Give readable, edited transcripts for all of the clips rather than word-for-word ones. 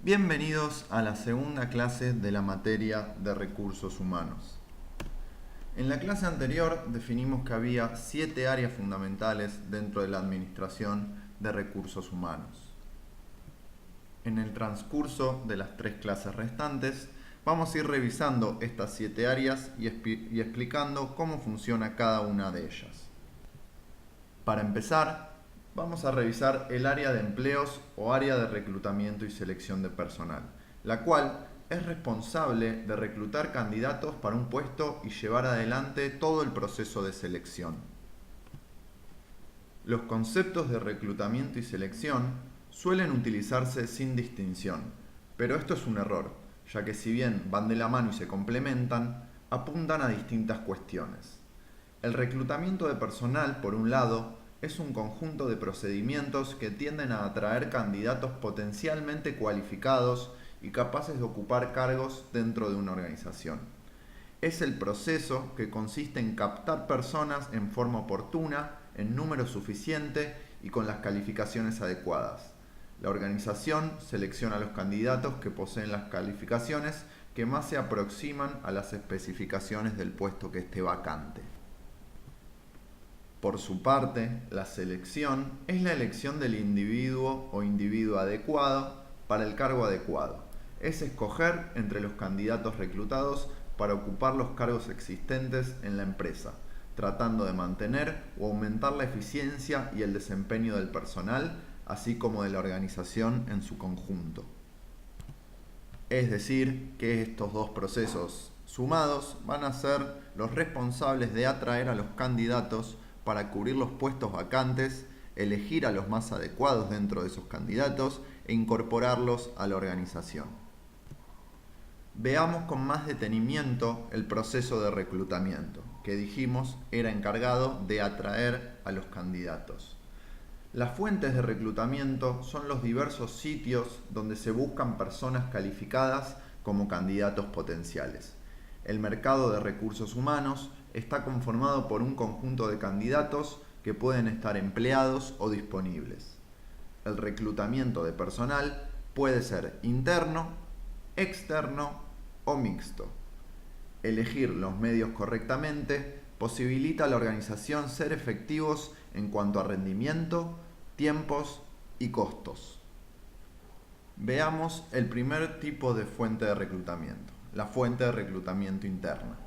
Bienvenidos a la segunda clase de la materia de recursos humanos. En la clase anterior definimos que había 7 áreas fundamentales dentro de la administración de recursos humanos. En el transcurso de las 3 clases restantes vamos a ir revisando estas 7 áreas y explicando cómo funciona cada una de ellas. Para empezar, vamos a revisar el área de empleos o área de reclutamiento y selección de personal, la cual es responsable de reclutar candidatos para un puesto y llevar adelante todo el proceso de selección. Los conceptos de reclutamiento y selección suelen utilizarse sin distinción, pero esto es un error, ya que si bien van de la mano y se complementan, apuntan a distintas cuestiones. El reclutamiento de personal, por un lado, es un conjunto de procedimientos que tienden a atraer candidatos potencialmente cualificados y capaces de ocupar cargos dentro de una organización. Es el proceso que consiste en captar personas en forma oportuna, en número suficiente y con las calificaciones adecuadas. La organización selecciona a los candidatos que poseen las calificaciones que más se aproximan a las especificaciones del puesto que esté vacante. Por su parte, la selección es la elección del individuo o individuo adecuado para el cargo adecuado. Es escoger entre los candidatos reclutados para ocupar los cargos existentes en la empresa, tratando de mantener o aumentar la eficiencia y el desempeño del personal, así como de la organización en su conjunto. Es decir, que estos dos procesos sumados van a ser los responsables de atraer a los candidatos para cubrir los puestos vacantes, elegir a los más adecuados dentro de esos candidatos e incorporarlos a la organización. Veamos con más detenimiento el proceso de reclutamiento, que dijimos era encargado de atraer a los candidatos. Las fuentes de reclutamiento son los diversos sitios donde se buscan personas calificadas como candidatos potenciales. El mercado de recursos humanos está conformado por un conjunto de candidatos que pueden estar empleados o disponibles. El reclutamiento de personal puede ser interno, externo o mixto. Elegir los medios correctamente posibilita a la organización ser efectivos en cuanto a rendimiento, tiempos y costos. Veamos el primer tipo de fuente de reclutamiento, la fuente de reclutamiento interna.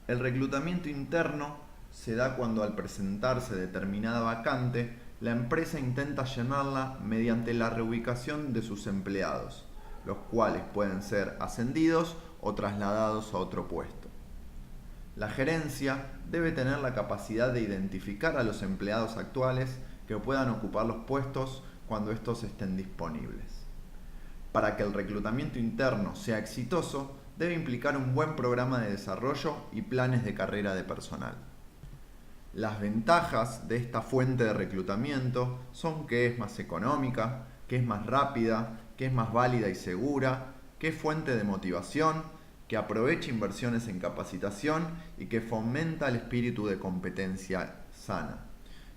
El reclutamiento interno se da cuando al presentarse determinada vacante, la empresa intenta llenarla mediante la reubicación de sus empleados, los cuales pueden ser ascendidos o trasladados a otro puesto. La gerencia debe tener la capacidad de identificar a los empleados actuales que puedan ocupar los puestos cuando estos estén disponibles. Para que el reclutamiento interno sea exitoso, debe implicar un buen programa de desarrollo y planes de carrera de personal. Las ventajas de esta fuente de reclutamiento son que es más económica, que es más rápida, que es más válida y segura, que es fuente de motivación, que aprovecha inversiones en capacitación y que fomenta el espíritu de competencia sana.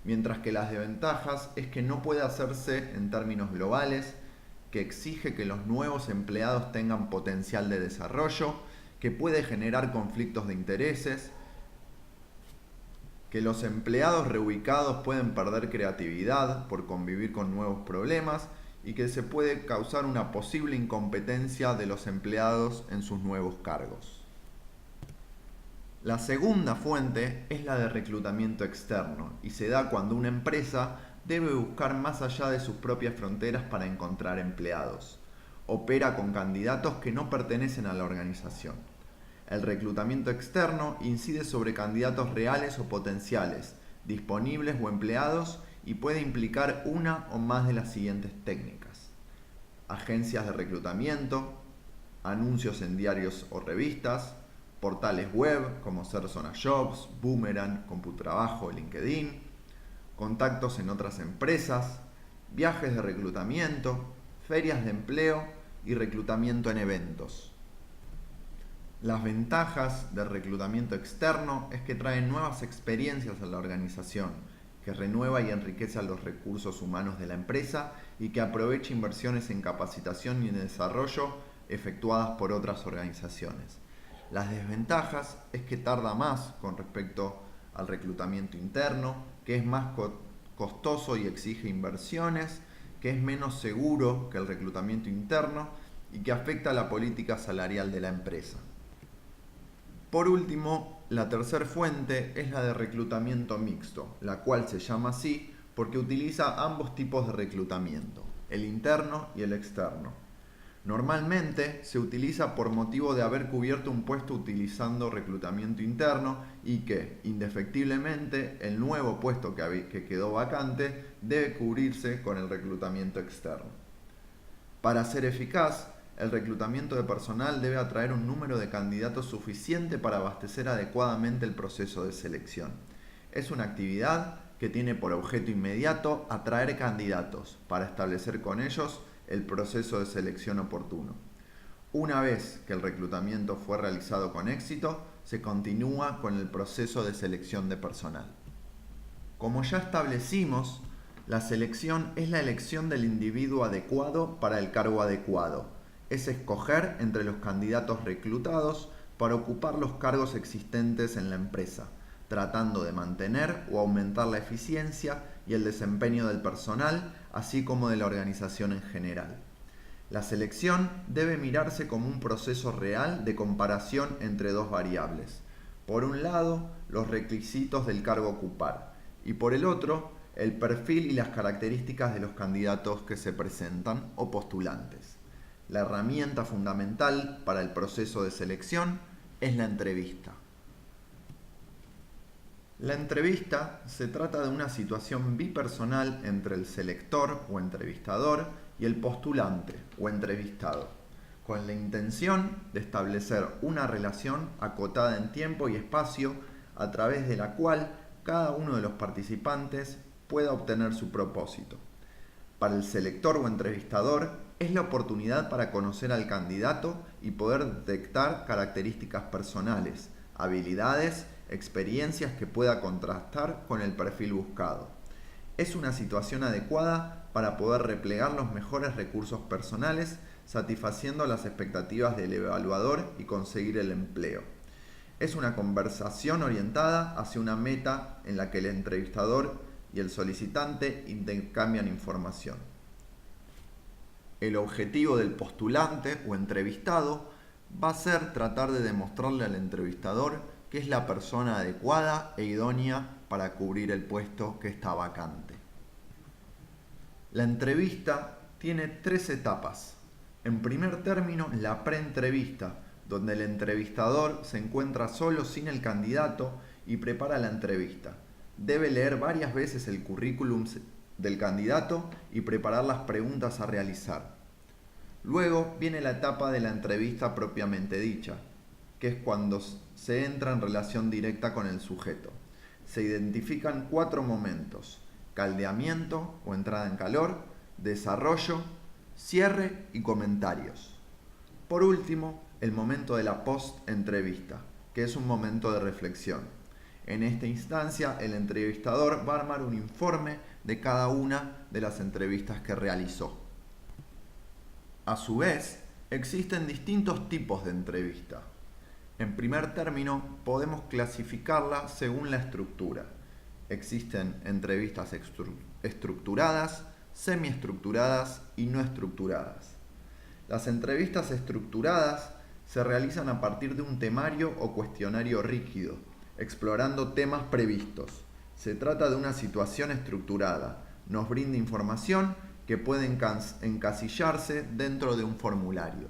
Mientras que las desventajas es que no puede hacerse en términos globales, que exige que los nuevos empleados tengan potencial de desarrollo, que puede generar conflictos de intereses, que los empleados reubicados pueden perder creatividad por convivir con nuevos problemas y que se puede causar una posible incompetencia de los empleados en sus nuevos cargos. La segunda fuente es la de reclutamiento externo y se da cuando una empresa debe buscar más allá de sus propias fronteras para encontrar empleados. Opera con candidatos que no pertenecen a la organización. El reclutamiento externo incide sobre candidatos reales o potenciales, disponibles o empleados y puede implicar una o más de las siguientes técnicas: agencias de reclutamiento, anuncios en diarios o revistas, portales web como Zona Jobs, Boomerang, Computrabajo, LinkedIn, contactos en otras empresas, viajes de reclutamiento, ferias de empleo y reclutamiento en eventos. Las ventajas del reclutamiento externo es que trae nuevas experiencias a la organización, que renueva y enriquece a los recursos humanos de la empresa y que aproveche inversiones en capacitación y en desarrollo efectuadas por otras organizaciones. Las desventajas es que tarda más con respecto al reclutamiento interno, que es más costoso y exige inversiones, que es menos seguro que el reclutamiento interno y que afecta a la política salarial de la empresa. Por último, la tercera fuente es la de reclutamiento mixto, la cual se llama así porque utiliza ambos tipos de reclutamiento, el interno y el externo. Normalmente se utiliza por motivo de haber cubierto un puesto utilizando reclutamiento interno y que, indefectiblemente, el nuevo puesto que quedó vacante debe cubrirse con el reclutamiento externo. Para ser eficaz, el reclutamiento de personal debe atraer un número de candidatos suficiente para abastecer adecuadamente el proceso de selección. Es una actividad que tiene por objeto inmediato atraer candidatos para establecer con ellos el proceso de selección oportuno. Una vez que el reclutamiento fue realizado con éxito, se continúa con el proceso de selección de personal. Como ya establecimos, la selección es la elección del individuo adecuado para el cargo adecuado. Es escoger entre los candidatos reclutados para ocupar los cargos existentes en la empresa, tratando de mantener o aumentar la eficiencia y el desempeño del personal, así como de la organización en general. La selección debe mirarse como un proceso real de comparación entre dos variables. Por un lado, los requisitos del cargo a ocupar, y por el otro, el perfil y las características de los candidatos que se presentan o postulantes. La herramienta fundamental para el proceso de selección es la entrevista. La entrevista se trata de una situación bipersonal entre el selector o entrevistador y el postulante o entrevistado, con la intención de establecer una relación acotada en tiempo y espacio a través de la cual cada uno de los participantes pueda obtener su propósito. Para el selector o entrevistador es la oportunidad para conocer al candidato y poder detectar características personales, habilidades, experiencias que pueda contrastar con el perfil buscado. Es una situación adecuada para poder replegar los mejores recursos personales, satisfaciendo las expectativas del evaluador y conseguir el empleo. Es una conversación orientada hacia una meta en la que el entrevistador y el solicitante intercambian información. El objetivo del postulante o entrevistado va a ser tratar de demostrarle al entrevistador que es la persona adecuada e idónea para cubrir el puesto que está vacante. La entrevista tiene 3 etapas. En primer término, la preentrevista, donde el entrevistador se encuentra solo sin el candidato y prepara la entrevista. Debe leer varias veces el currículum del candidato y preparar las preguntas a realizar. Luego viene la etapa de la entrevista propiamente dicha, que es cuando se entra en relación directa con el sujeto. Se identifican 4 momentos: caldeamiento o entrada en calor, desarrollo, cierre y comentarios. Por último, el momento de la post-entrevista, que es un momento de reflexión. En esta instancia, el entrevistador va a armar un informe de cada una de las entrevistas que realizó. A su vez, existen distintos tipos de entrevista. En primer término, podemos clasificarla según la estructura. Existen entrevistas estructuradas, semiestructuradas y no estructuradas. Las entrevistas estructuradas se realizan a partir de un temario o cuestionario rígido, explorando temas previstos. Se trata de una situación estructurada. Nos brinda información que puede encasillarse dentro de un formulario.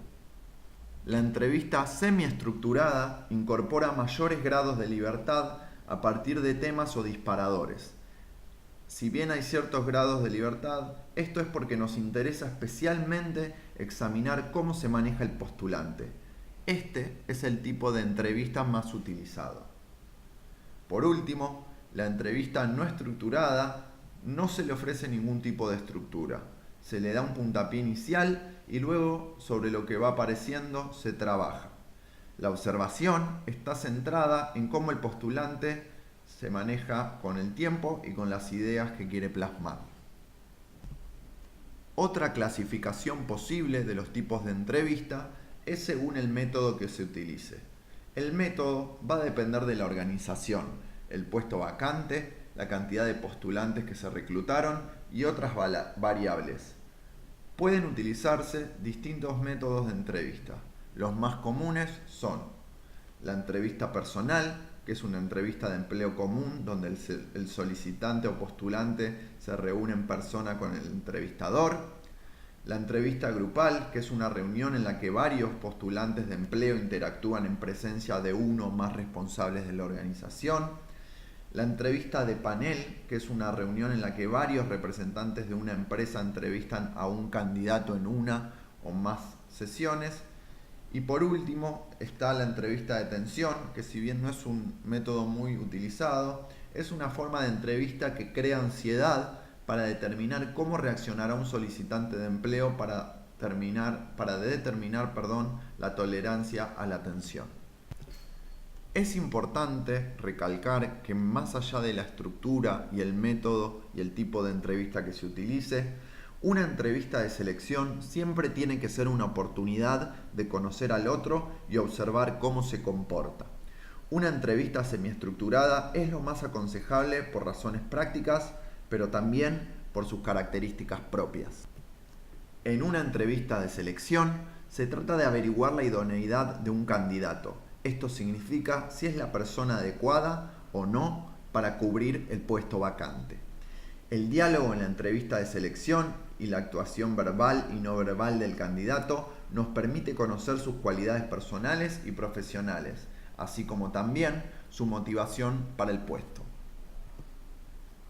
La entrevista semiestructurada incorpora mayores grados de libertad a partir de temas o disparadores. Si bien hay ciertos grados de libertad, esto es porque nos interesa especialmente examinar cómo se maneja el postulante. Este es el tipo de entrevista más utilizado. Por último, la entrevista no estructurada no se le ofrece ningún tipo de estructura. Se le da un puntapié inicial y luego sobre lo que va apareciendo se trabaja. La observación está centrada en cómo el postulante se maneja con el tiempo y con las ideas que quiere plasmar. Otra clasificación posible de los tipos de entrevista es según el método que se utilice. El método va a depender de la organización, el puesto vacante, la cantidad de postulantes que se reclutaron y otras variables. Pueden utilizarse distintos métodos de entrevista. Los más comunes son la entrevista personal, que es una entrevista de empleo común donde el solicitante o postulante se reúne en persona con el entrevistador. La entrevista grupal, que es una reunión en la que varios postulantes de empleo interactúan en presencia de uno o más responsables de la organización. La entrevista de panel, que es una reunión en la que varios representantes de una empresa entrevistan a un candidato en una o más sesiones. Y por último está la entrevista de tensión, que si bien no es un método muy utilizado, es una forma de entrevista que crea ansiedad para determinar cómo reaccionará un solicitante de empleo para determinar la tolerancia a la tensión. Es importante recalcar que más allá de la estructura y el método y el tipo de entrevista que se utilice, una entrevista de selección siempre tiene que ser una oportunidad de conocer al otro y observar cómo se comporta. Una entrevista semiestructurada es lo más aconsejable por razones prácticas, pero también por sus características propias. En una entrevista de selección se trata de averiguar la idoneidad de un candidato. Esto significa si es la persona adecuada o no para cubrir el puesto vacante. El diálogo en la entrevista de selección y la actuación verbal y no verbal del candidato nos permite conocer sus cualidades personales y profesionales, así como también su motivación para el puesto.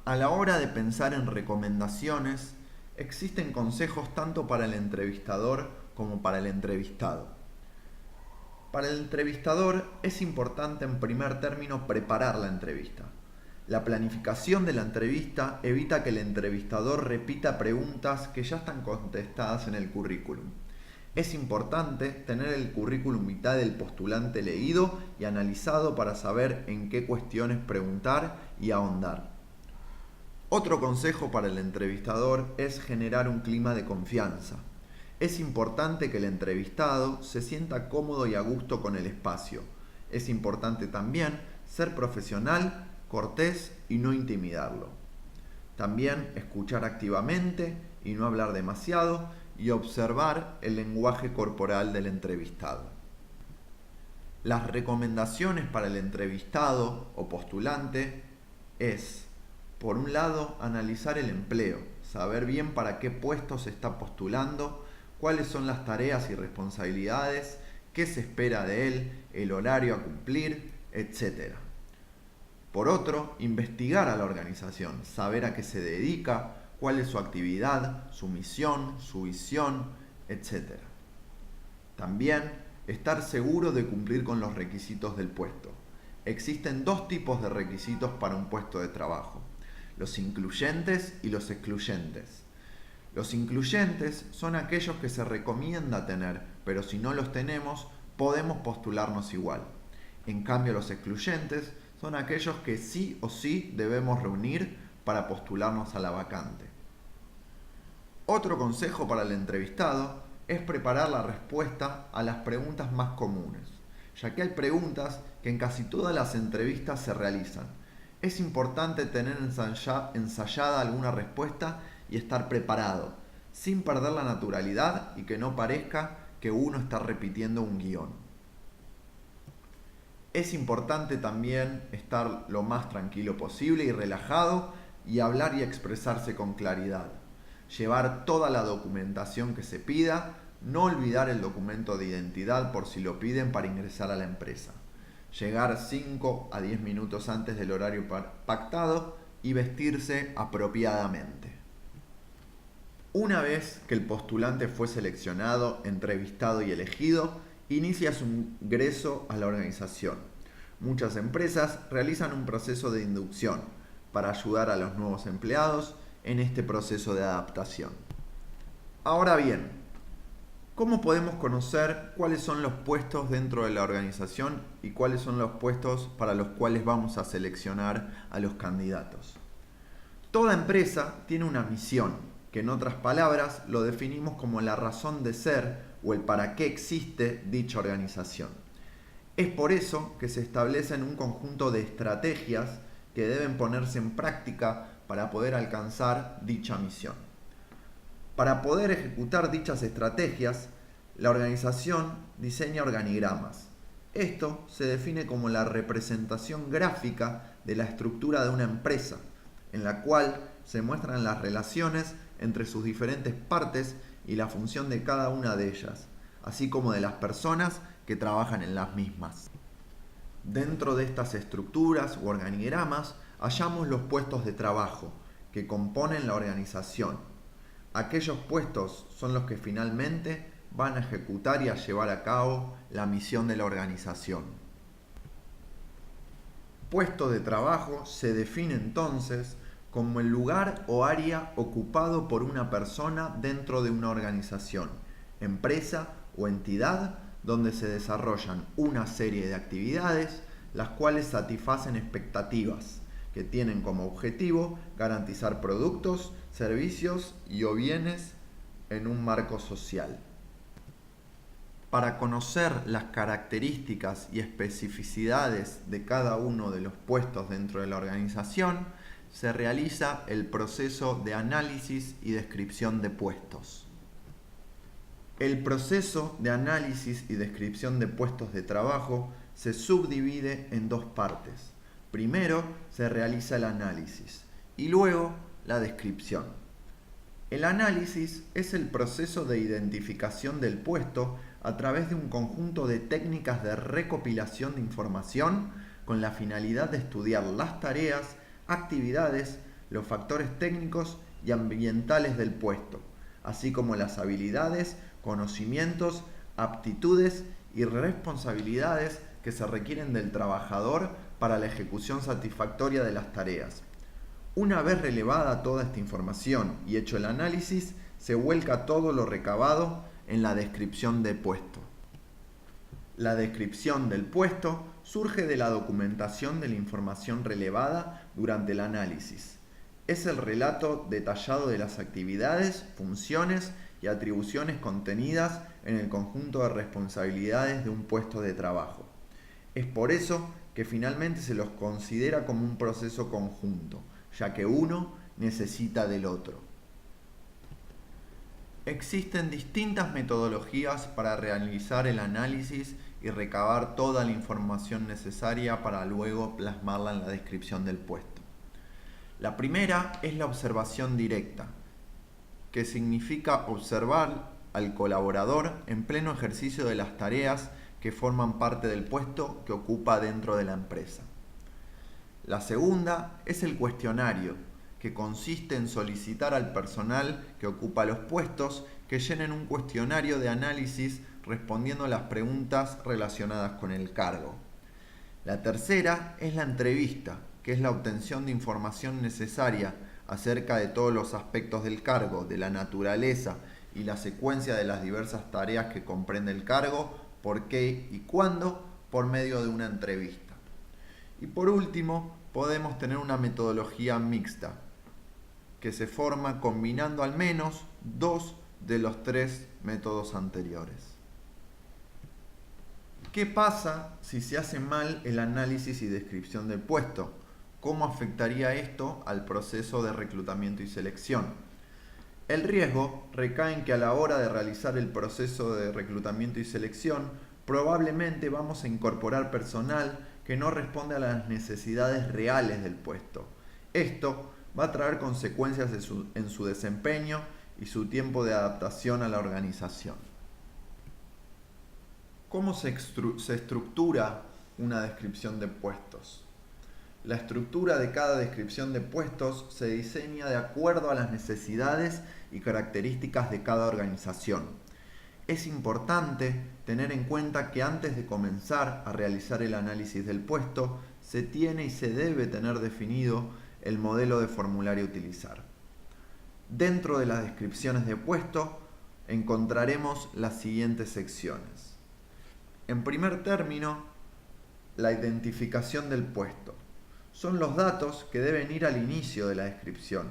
A la hora de pensar en recomendaciones, existen consejos tanto para el entrevistador como para el entrevistado. Para el entrevistador es importante en primer término preparar la entrevista. La planificación de la entrevista evita que el entrevistador repita preguntas que ya están contestadas en el currículum. Es importante tener el currículum vitae del postulante leído y analizado para saber en qué cuestiones preguntar y ahondar. Otro consejo para el entrevistador es generar un clima de confianza. Es importante que el entrevistado se sienta cómodo y a gusto con el espacio. Es importante también ser profesional, cortés y no intimidarlo. También escuchar activamente y no hablar demasiado y observar el lenguaje corporal del entrevistado. Las recomendaciones para el entrevistado o postulante es, por un lado, analizar el empleo, saber bien para qué puesto se está postulando, cuáles son las tareas y responsabilidades, qué se espera de él, el horario a cumplir, etc. Por otro, investigar a la organización, saber a qué se dedica, cuál es su actividad, su misión, su visión, etc. También, estar seguro de cumplir con los requisitos del puesto. Existen dos tipos de requisitos para un puesto de trabajo: los incluyentes y los excluyentes. Los incluyentes son aquellos que se recomienda tener, pero si no los tenemos, podemos postularnos igual. En cambio, los excluyentes son aquellos que sí o sí debemos reunir para postularnos a la vacante. Otro consejo para el entrevistado es preparar la respuesta a las preguntas más comunes, ya que hay preguntas que en casi todas las entrevistas se realizan. Es importante tener ensayada alguna respuesta y estar preparado, sin perder la naturalidad y que no parezca que uno está repitiendo un guión. Es importante también estar lo más tranquilo posible y relajado y hablar y expresarse con claridad. Llevar toda la documentación que se pida, no olvidar el documento de identidad por si lo piden para ingresar a la empresa. Llegar 5 a 10 minutos antes del horario pactado y vestirse apropiadamente. Una vez que el postulante fue seleccionado, entrevistado y elegido, inicia su ingreso a la organización. Muchas empresas realizan un proceso de inducción para ayudar a los nuevos empleados en este proceso de adaptación. Ahora bien, ¿cómo podemos conocer cuáles son los puestos dentro de la organización y cuáles son los puestos para los cuales vamos a seleccionar a los candidatos? Toda empresa tiene una misión, que en otras palabras lo definimos como la razón de ser o el para qué existe dicha organización. Es por eso que se establecen un conjunto de estrategias que deben ponerse en práctica para poder alcanzar dicha misión. Para poder ejecutar dichas estrategias, la organización diseña organigramas. Esto se define como la representación gráfica de la estructura de una empresa, en la cual se muestran las relaciones entre sus diferentes partes y la función de cada una de ellas, así como de las personas que trabajan en las mismas. Dentro de estas estructuras u organigramas hallamos los puestos de trabajo que componen la organización. Aquellos puestos son los que finalmente van a ejecutar y a llevar a cabo la misión de la organización. Puesto de trabajo se define entonces como el lugar o área ocupado por una persona dentro de una organización, empresa o entidad donde se desarrollan una serie de actividades las cuales satisfacen expectativas que tienen como objetivo garantizar productos, servicios y o bienes en un marco social. Para conocer las características y especificidades de cada uno de los puestos dentro de la organización, se realiza el proceso de análisis y descripción de puestos. El proceso de análisis y descripción de puestos de trabajo se subdivide en dos partes. Primero se realiza el análisis y luego la descripción. El análisis es el proceso de identificación del puesto a través de un conjunto de técnicas de recopilación de información con la finalidad de estudiar las tareas, actividades, los factores técnicos y ambientales del puesto, así como las habilidades, conocimientos, aptitudes y responsabilidades que se requieren del trabajador para la ejecución satisfactoria de las tareas. Una vez relevada toda esta información y hecho el análisis, se vuelca todo lo recabado en la descripción del puesto. La descripción del puesto surge de la documentación de la información relevada durante el análisis. Es el relato detallado de las actividades, funciones y atribuciones contenidas en el conjunto de responsabilidades de un puesto de trabajo. Es por eso que finalmente se los considera como un proceso conjunto, ya que uno necesita del otro. Existen distintas metodologías para realizar el análisis y recabar toda la información necesaria para luego plasmarla en la descripción del puesto. La primera es la observación directa, que significa observar al colaborador en pleno ejercicio de las tareas que forman parte del puesto que ocupa dentro de la empresa. La segunda es el cuestionario, que consiste en solicitar al personal que ocupa los puestos que llenen un cuestionario de análisis respondiendo a las preguntas relacionadas con el cargo. La tercera es la entrevista, que es la obtención de información necesaria acerca de todos los aspectos del cargo, de la naturaleza y la secuencia de las diversas tareas que comprende el cargo, por qué y cuándo, por medio de una entrevista. Y por último, podemos tener una metodología mixta, que se forma combinando al menos dos de los tres métodos anteriores. ¿Qué pasa si se hace mal el análisis y descripción del puesto? ¿Cómo afectaría esto al proceso de reclutamiento y selección? El riesgo recae en que a la hora de realizar el proceso de reclutamiento y selección, probablemente vamos a incorporar personal que no responde a las necesidades reales del puesto. Esto va a traer consecuencias en su desempeño y su tiempo de adaptación a la organización. ¿Cómo se estructura una descripción de puestos? La estructura de cada descripción de puestos se diseña de acuerdo a las necesidades y características de cada organización. Es importante tener en cuenta que antes de comenzar a realizar el análisis del puesto, se tiene y se debe tener definido el modelo de formulario a utilizar. Dentro de las descripciones de puesto encontraremos las siguientes secciones. En primer término, la identificación del puesto. Son los datos que deben ir al inicio de la descripción.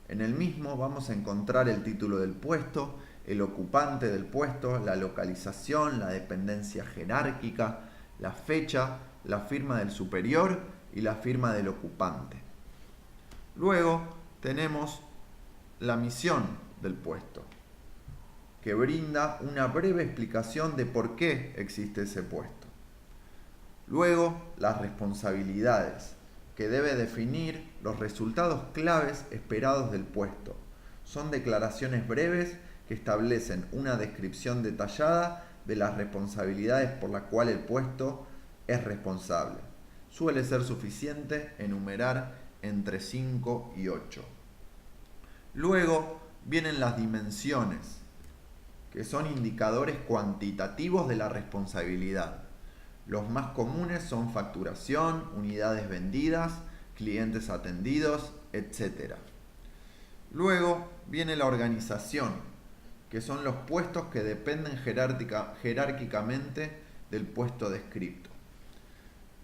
En el mismo vamos a encontrar el título del puesto, el ocupante del puesto, la localización, la dependencia jerárquica, la fecha, la firma del superior y la firma del ocupante. Luego tenemos la misión del puesto, que brinda una breve explicación de por qué existe ese puesto. Luego, las responsabilidades, que debe definir los resultados claves esperados del puesto. Son declaraciones breves que establecen una descripción detallada de las responsabilidades por las cuales el puesto es responsable. Suele ser suficiente enumerar entre 5 y 8. Luego vienen las dimensiones, que son indicadores cuantitativos de la responsabilidad. Los más comunes son facturación, unidades vendidas, clientes atendidos, etc. Luego viene la organización, que son los puestos que dependen jerárquicamente del puesto descrito.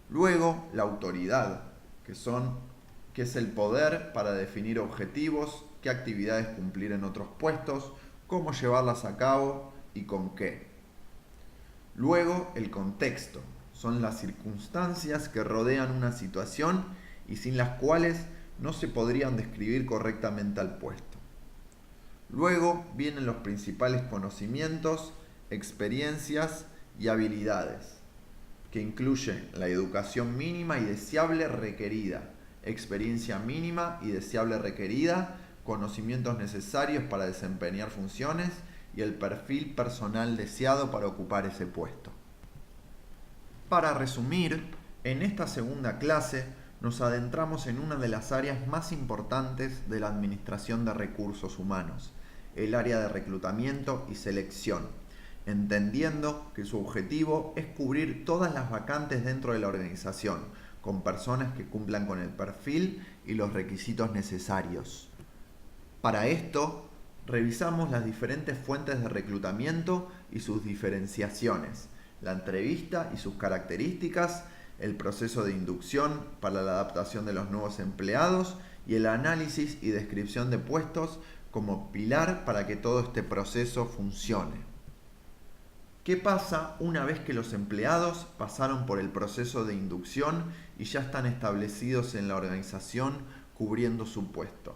Luego la autoridad, que es el poder para definir objetivos, qué actividades cumplir en otros puestos, cómo llevarlas a cabo y con qué. Luego, el contexto. Son las circunstancias que rodean una situación y sin las cuales no se podrían describir correctamente al puesto. Luego vienen los principales conocimientos, experiencias y habilidades, que incluyen la educación mínima y deseable requerida, experiencia mínima y deseable requerida, conocimientos necesarios para desempeñar funciones y el perfil personal deseado para ocupar ese puesto. Para resumir, en esta segunda clase nos adentramos en una de las áreas más importantes de la administración de recursos humanos, el área de reclutamiento y selección, entendiendo que su objetivo es cubrir todas las vacantes dentro de la organización, con personas que cumplan con el perfil y los requisitos necesarios. Para esto, revisamos las diferentes fuentes de reclutamiento y sus diferenciaciones, la entrevista y sus características, el proceso de inducción para la adaptación de los nuevos empleados y el análisis y descripción de puestos como pilar para que todo este proceso funcione. ¿Qué pasa una vez que los empleados pasaron por el proceso de inducción y ya están establecidos en la organización cubriendo su puesto?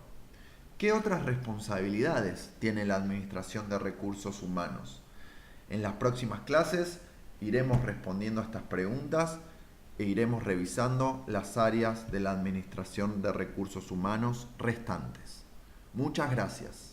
¿Qué otras responsabilidades tiene la administración de recursos humanos? En las próximas clases iremos respondiendo a estas preguntas e iremos revisando las áreas de la administración de recursos humanos restantes. Muchas gracias.